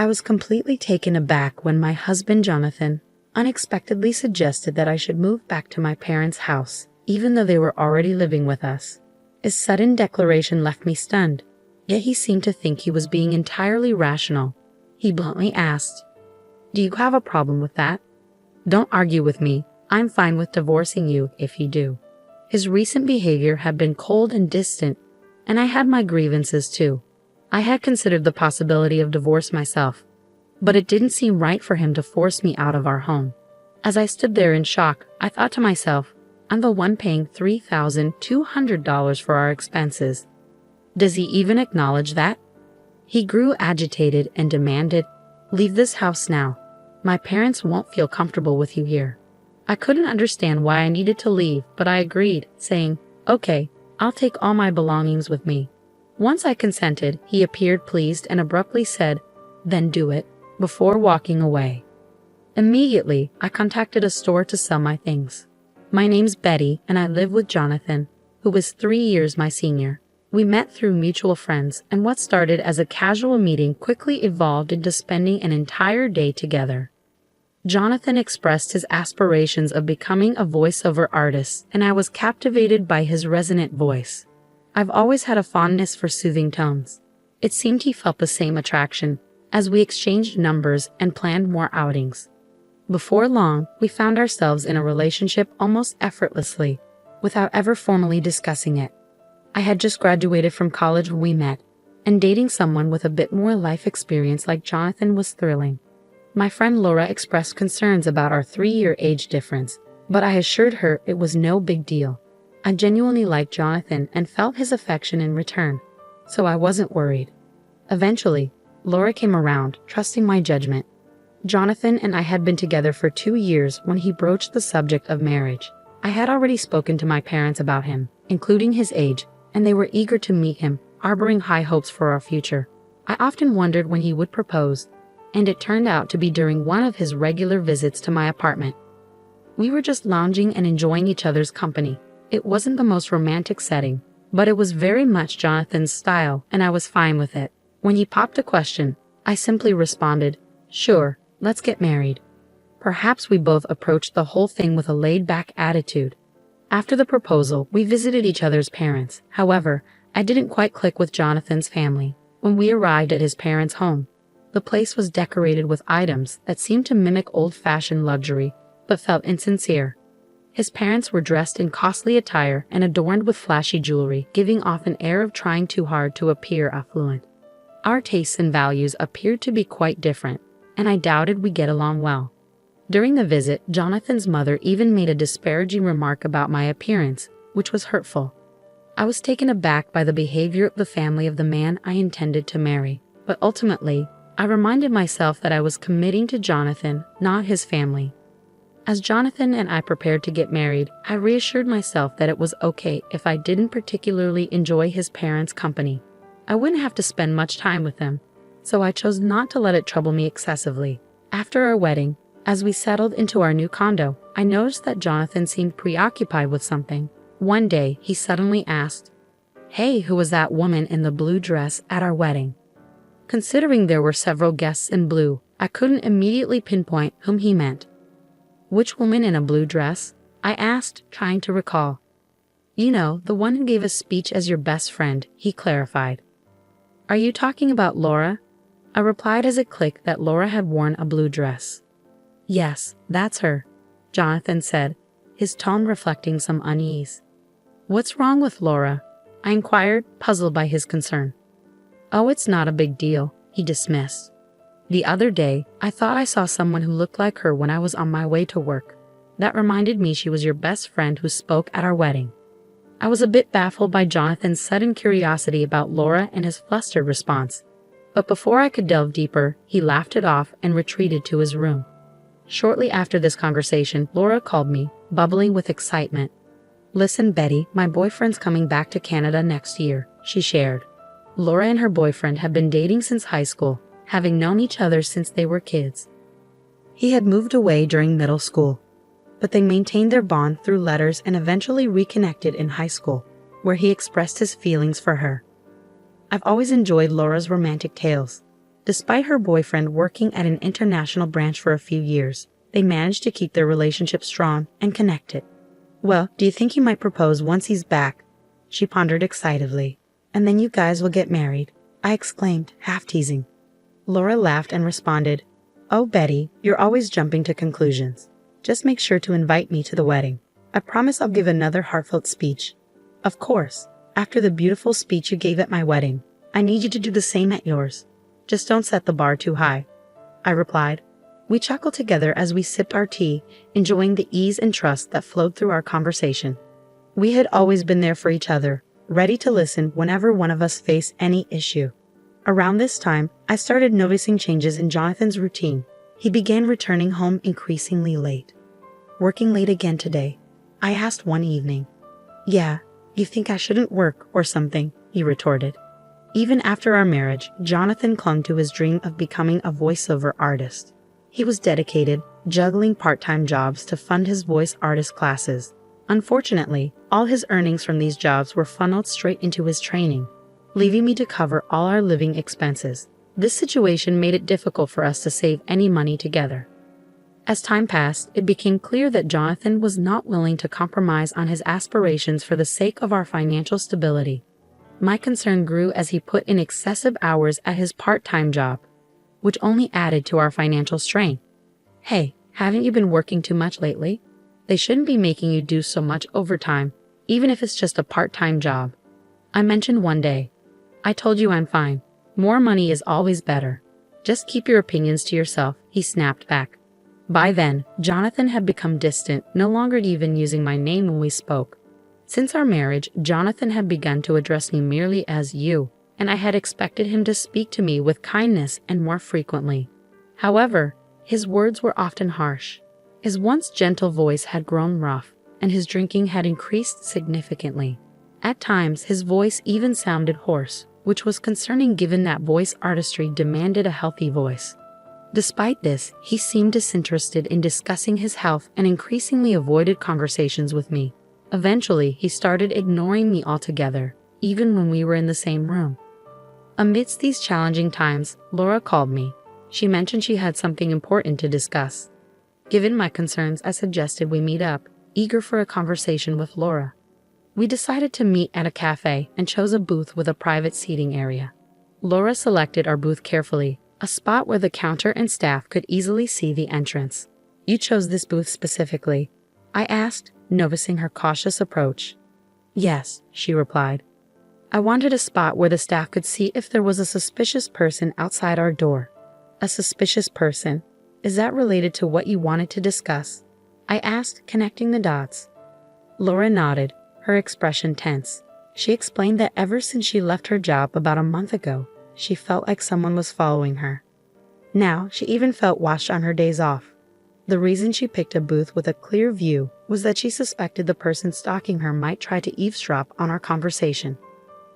I was completely taken aback when my husband Jonathan unexpectedly suggested that I should move back to my parents' house, even though they were already living with us. His sudden declaration left me stunned, yet he seemed to think he was being entirely rational. He bluntly asked, "Do you have a problem with that? Don't argue with me. I'm fine with divorcing you if you do." His recent behavior had been cold and distant, and I had my grievances too. I had considered the possibility of divorce myself, but it didn't seem right for him to force me out of our home. As I stood there in shock, I thought to myself, I'm the one paying $3,200 for our expenses. Does he even acknowledge that? He grew agitated and demanded, "Leave this house now. My parents won't feel comfortable with you here." I couldn't understand why I needed to leave, but I agreed, saying, "Okay, I'll take all my belongings with me." Once I consented, he appeared pleased and abruptly said, "Then do it," before walking away. Immediately, I contacted a store to sell my things. My name's Betty, and I live with Jonathan, who is 3 years my senior. We met through mutual friends, and what started as a casual meeting quickly evolved into spending an entire day together. Jonathan expressed his aspirations of becoming a voiceover artist, and I was captivated by his resonant voice. I've always had a fondness for soothing tones. It seemed he felt the same attraction, as we exchanged numbers and planned more outings. Before long, we found ourselves in a relationship almost effortlessly, without ever formally discussing it. I had just graduated from college when we met, and dating someone with a bit more life experience like Jonathan was thrilling. My friend Laura expressed concerns about our 3-year age difference, but I assured her it was no big deal. I genuinely liked Jonathan and felt his affection in return, so I wasn't worried. Eventually, Laura came around, trusting my judgment. Jonathan and I had been together for 2 years when he broached the subject of marriage. I had already spoken to my parents about him, including his age, and they were eager to meet him, harboring high hopes for our future. I often wondered when he would propose, and it turned out to be during one of his regular visits to my apartment. We were just lounging and enjoying each other's company. It wasn't the most romantic setting, but it was very much Jonathan's style, and I was fine with it. When he popped a question, I simply responded, "Sure, let's get married." Perhaps we both approached the whole thing with a laid-back attitude. After the proposal, we visited each other's parents. However, I didn't quite click with Jonathan's family. When we arrived at his parents' home, the place was decorated with items that seemed to mimic old-fashioned luxury, but felt insincere. His parents were dressed in costly attire and adorned with flashy jewelry, giving off an air of trying too hard to appear affluent. Our tastes and values appeared to be quite different, and I doubted we'd get along well. During the visit, Jonathan's mother even made a disparaging remark about my appearance, which was hurtful. I was taken aback by the behavior of the family of the man I intended to marry, but ultimately, I reminded myself that I was committing to Jonathan, not his family. As Jonathan and I prepared to get married, I reassured myself that it was okay if I didn't particularly enjoy his parents' company. I wouldn't have to spend much time with them, so I chose not to let it trouble me excessively. After our wedding, as we settled into our new condo, I noticed that Jonathan seemed preoccupied with something. One day, he suddenly asked, "Hey, who was that woman in the blue dress at our wedding?" Considering there were several guests in blue, I couldn't immediately pinpoint whom he meant. "Which woman in a blue dress?" I asked, trying to recall. "You know, the one who gave a speech as your best friend," he clarified. "Are you talking about Laura?" I replied as it clicked that Laura had worn a blue dress. "Yes, that's her," Jonathan said, his tone reflecting some unease. "What's wrong with Laura?" I inquired, puzzled by his concern. "Oh, it's not a big deal," he dismissed. "The other day, I thought I saw someone who looked like her when I was on my way to work. That reminded me she was your best friend who spoke at our wedding." I was a bit baffled by Jonathan's sudden curiosity about Laura and his flustered response. But before I could delve deeper, he laughed it off and retreated to his room. Shortly after this conversation, Laura called me, bubbling with excitement. "Listen, Betty, my boyfriend's coming back to Canada next year," she shared. Laura and her boyfriend had been dating since high school, having known each other since they were kids. He had moved away during middle school, but they maintained their bond through letters and eventually reconnected in high school, where he expressed his feelings for her. I've always enjoyed Laura's romantic tales, Despite her boyfriend working at an international branch for a few years, they managed to keep their relationship strong and connected. "Well, do you think he might propose once he's back?" She pondered excitedly. "And then you guys will get married," I exclaimed, half teasing. Laura laughed and responded, "Oh, Betty, you're always jumping to conclusions. Just make sure to invite me to the wedding. I promise I'll give another heartfelt speech." "Of course, after the beautiful speech you gave at my wedding, I need you to do the same at yours. Just don't set the bar too high," I replied. We chuckled together as we sipped our tea, enjoying the ease and trust that flowed through our conversation. We had always been there for each other, ready to listen whenever one of us faced any issue. Around this time, I started noticing changes in Jonathan's routine. He began returning home increasingly late. "Working late again today?" I asked one evening. "Yeah, you think I shouldn't work or something," he retorted. Even after our marriage, Jonathan clung to his dream of becoming a voiceover artist. He was dedicated, juggling part-time jobs to fund his voice artist classes. Unfortunately, all his earnings from these jobs were funneled straight into his training, leaving me to cover all our living expenses. This situation made it difficult for us to save any money together. As time passed, it became clear that Jonathan was not willing to compromise on his aspirations for the sake of our financial stability. My concern grew as he put in excessive hours at his part-time job, which only added to our financial strain. "Hey, haven't you been working too much lately? They shouldn't be making you do so much overtime, even if it's just a part-time job," I mentioned one day. "I told you I'm fine. More money is always better. Just keep your opinions to yourself," he snapped back. By then, Jonathan had become distant, no longer even using my name when we spoke. Since our marriage, Jonathan had begun to address me merely as you, and I had expected him to speak to me with kindness and more frequently. However, his words were often harsh. His once gentle voice had grown rough, and his drinking had increased significantly. At times, his voice even sounded hoarse, which was concerning given that voice artistry demanded a healthy voice. Despite this, he seemed disinterested in discussing his health and increasingly avoided conversations with me. Eventually, he started ignoring me altogether, even when we were in the same room. Amidst these challenging times, Laura called me. She mentioned she had something important to discuss. Given my concerns, I suggested we meet up, eager for a conversation with Laura. We decided to meet at a cafe and chose a booth with a private seating area. Laura selected our booth carefully, a spot where the counter and staff could easily see the entrance. "You chose this booth specifically?" I asked, noticing her cautious approach. "Yes," she replied. "I wanted a spot where the staff could see if there was a suspicious person outside our door." "A suspicious person? Is that related to what you wanted to discuss?" I asked, connecting the dots. Laura nodded, her expression tense. She explained that ever since she left her job about a month ago, she felt like someone was following her. Now, she even felt watched on her days off. The reason she picked a booth with a clear view was that she suspected the person stalking her might try to eavesdrop on our conversation.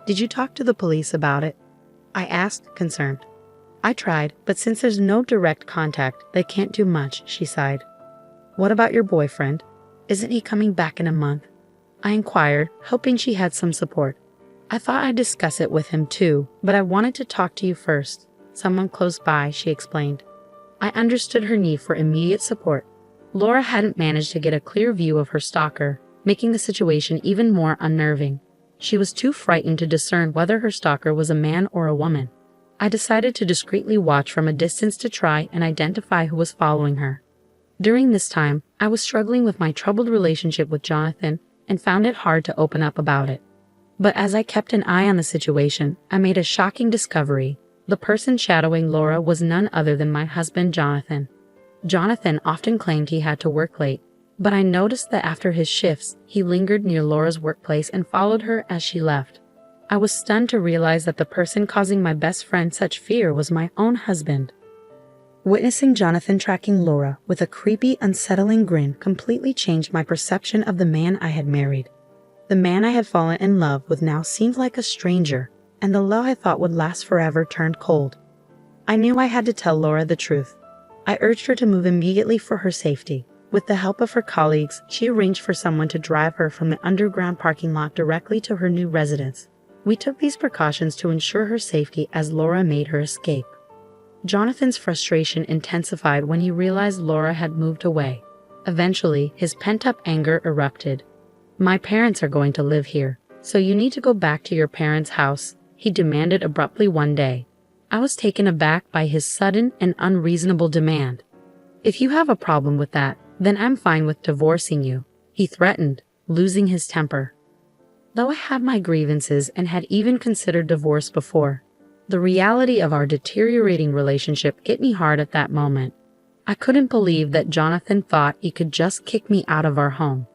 "Did you talk to the police about it?" I asked, concerned. "I tried, but since there's no direct contact, they can't do much," she sighed. "What about your boyfriend? Isn't he coming back in a month?" I inquired, hoping she had some support. "I thought I'd discuss it with him too, but I wanted to talk to you first. Someone close by," she explained. I understood her need for immediate support. Laura hadn't managed to get a clear view of her stalker, making the situation even more unnerving. She was too frightened to discern whether her stalker was a man or a woman. I decided to discreetly watch from a distance to try and identify who was following her. During this time, I was struggling with my troubled relationship with Jonathan and found it hard to open up about it. But as I kept an eye on the situation, I made a shocking discovery. The person shadowing Laura was none other than my husband, Jonathan. Jonathan often claimed he had to work late, but I noticed that after his shifts, he lingered near Laura's workplace and followed her as she left. I was stunned to realize that the person causing my best friend such fear was my own husband. Witnessing Jonathan tracking Laura with a creepy, unsettling grin completely changed my perception of the man I had married. The man I had fallen in love with now seemed like a stranger, and the love I thought would last forever turned cold. I knew I had to tell Laura the truth. I urged her to move immediately for her safety. With the help of her colleagues, she arranged for someone to drive her from the underground parking lot directly to her new residence. We took these precautions to ensure her safety as Laura made her escape. Jonathan's frustration intensified when he realized Laura had moved away. Eventually, his pent-up anger erupted. "My parents are going to live here, so you need to go back to your parents' house," he demanded abruptly one day. I was taken aback by his sudden and unreasonable demand. "If you have a problem with that, then I'm fine with divorcing you," he threatened, losing his temper. Though I had my grievances and had even considered divorce before, the reality of our deteriorating relationship hit me hard at that moment. I couldn't believe that Jonathan thought he could just kick me out of our home.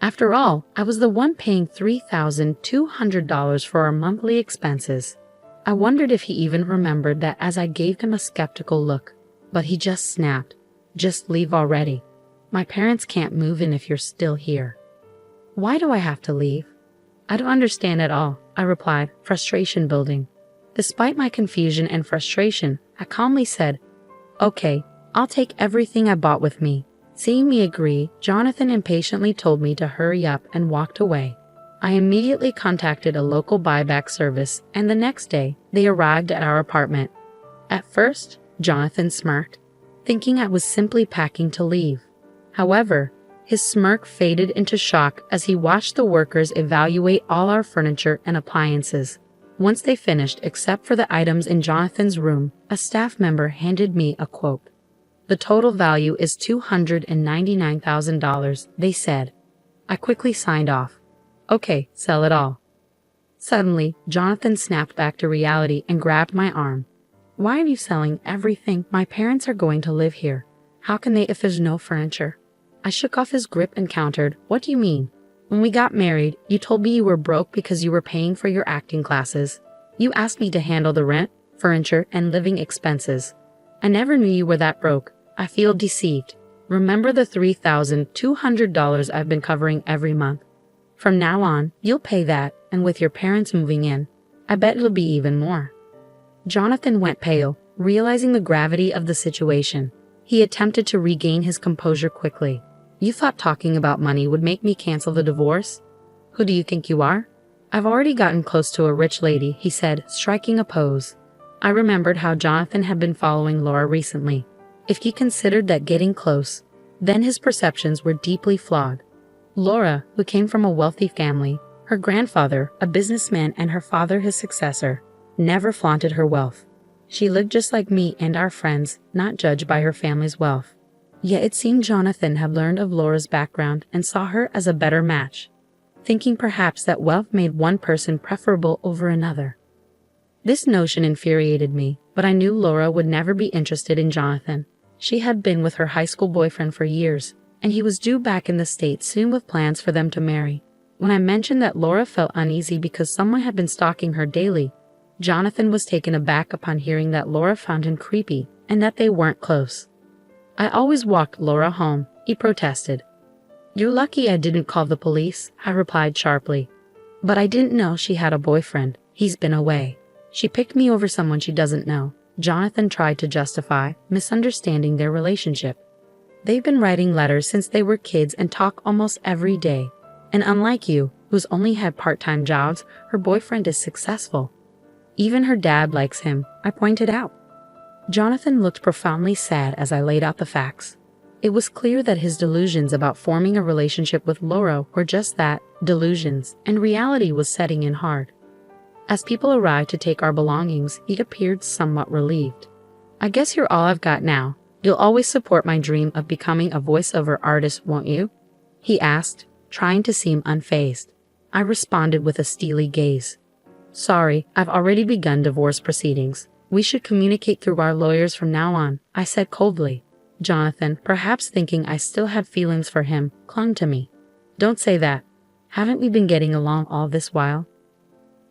After all, I was the one paying $3,200 for our monthly expenses. I wondered if he even remembered that as I gave him a skeptical look, but he just snapped, "Just leave already. My parents can't move in if you're still here." "Why do I have to leave?" "I don't understand at all," I replied, frustration building. Despite my confusion and frustration, I calmly said, "Okay, I'll take everything I bought with me." Seeing me agree, Jonathan impatiently told me to hurry up and walked away. I immediately contacted a local buyback service, and the next day, they arrived at our apartment. At first, Jonathan smirked, thinking I was simply packing to leave. However, his smirk faded into shock as he watched the workers evaluate all our furniture and appliances. Once they finished, except for the items in Jonathan's room, a staff member handed me a quote. "The total value is $299,000, they said. I quickly signed off. "Okay, sell it all." Suddenly, Jonathan snapped back to reality and grabbed my arm. "Why are you selling everything? My parents are going to live here. How can they if there's no furniture?" I shook off his grip and countered, "What do you mean? When we got married, you told me you were broke because you were paying for your acting classes. You asked me to handle the rent, furniture, and living expenses. I never knew you were that broke. I feel deceived. Remember the $3,200 I've been covering every month? From now on, you'll pay that, and with your parents moving in, I bet it'll be even more." Jonathan went pale, realizing the gravity of the situation. He attempted to regain his composure quickly. "You thought talking about money would make me cancel the divorce? Who do you think you are? I've already gotten close to a rich lady," he said, striking a pose. I remembered how Jonathan had been following Laura recently. If he considered that getting close, then his perceptions were deeply flawed. Laura, who came from a wealthy family, her grandfather, a businessman, and her father, his successor, never flaunted her wealth. She lived just like me and our friends, not judged by her family's wealth. Yet it seemed Jonathan had learned of Laura's background and saw her as a better match, thinking perhaps that wealth made one person preferable over another. This notion infuriated me, but I knew Laura would never be interested in Jonathan. She had been with her high school boyfriend for years, and he was due back in the States soon with plans for them to marry. When I mentioned that Laura felt uneasy because someone had been stalking her daily, Jonathan was taken aback upon hearing that Laura found him creepy and that they weren't close. "I always walked Laura home," he protested. "You're lucky I didn't call the police," I replied sharply. "But I didn't know she had a boyfriend. He's been away. She picked me over someone she doesn't know," Jonathan tried to justify, misunderstanding their relationship. "They've been writing letters since they were kids and talk almost every day. And unlike you, who's only had part-time jobs, her boyfriend is successful. Even her dad likes him," I pointed out. Jonathan looked profoundly sad as I laid out the facts. It was clear that his delusions about forming a relationship with Laura were just that, delusions, and reality was setting in hard. As people arrived to take our belongings, he appeared somewhat relieved. "I guess you're all I've got now. You'll always support my dream of becoming a voiceover artist, won't you?" he asked, trying to seem unfazed. I responded with a steely gaze. "Sorry, I've already begun divorce proceedings. We should communicate through our lawyers from now on," I said coldly. Jonathan, perhaps thinking I still had feelings for him, clung to me. "Don't say that. Haven't we been getting along all this while?"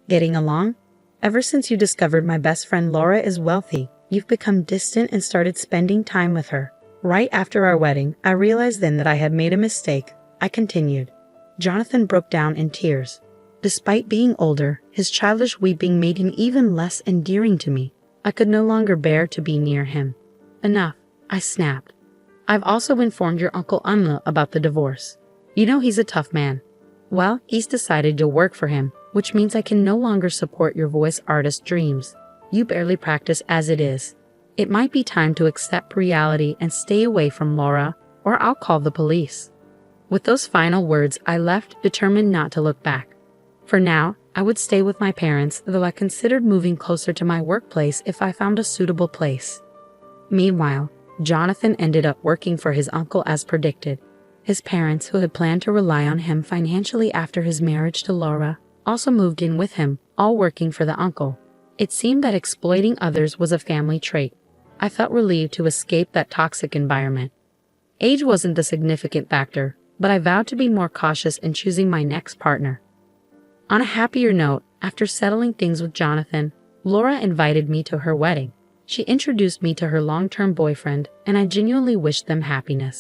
"Getting along? Ever since you discovered my best friend Laura is wealthy, you've become distant and started spending time with her. Right after our wedding, I realized then that I had made a mistake," I continued. Jonathan broke down in tears. Despite being older, his childish weeping made him even less endearing to me. I could no longer bear to be near him. "Enough," I snapped. "I've also informed your Uncle Unla about the divorce. You know he's a tough man. Well, he's decided you'll work for him, which means I can no longer support your voice artist dreams. You barely practice as it is. It might be time to accept reality and stay away from Laura, or I'll call the police. With those final words, I left, determined not to look back. For now, I would stay with my parents, though I considered moving closer to my workplace if I found a suitable place. Meanwhile, Jonathan ended up working for his uncle as predicted. His parents, who had planned to rely on him financially after his marriage to Laura, also moved in with him, all working for the uncle. It seemed that exploiting others was a family trait. I felt relieved to escape that toxic environment. Age wasn't the significant factor, but I vowed to be more cautious in choosing my next partner. On a happier note, after settling things with Jonathan, Laura invited me to her wedding. She introduced me to her long-term boyfriend, and I genuinely wished them happiness.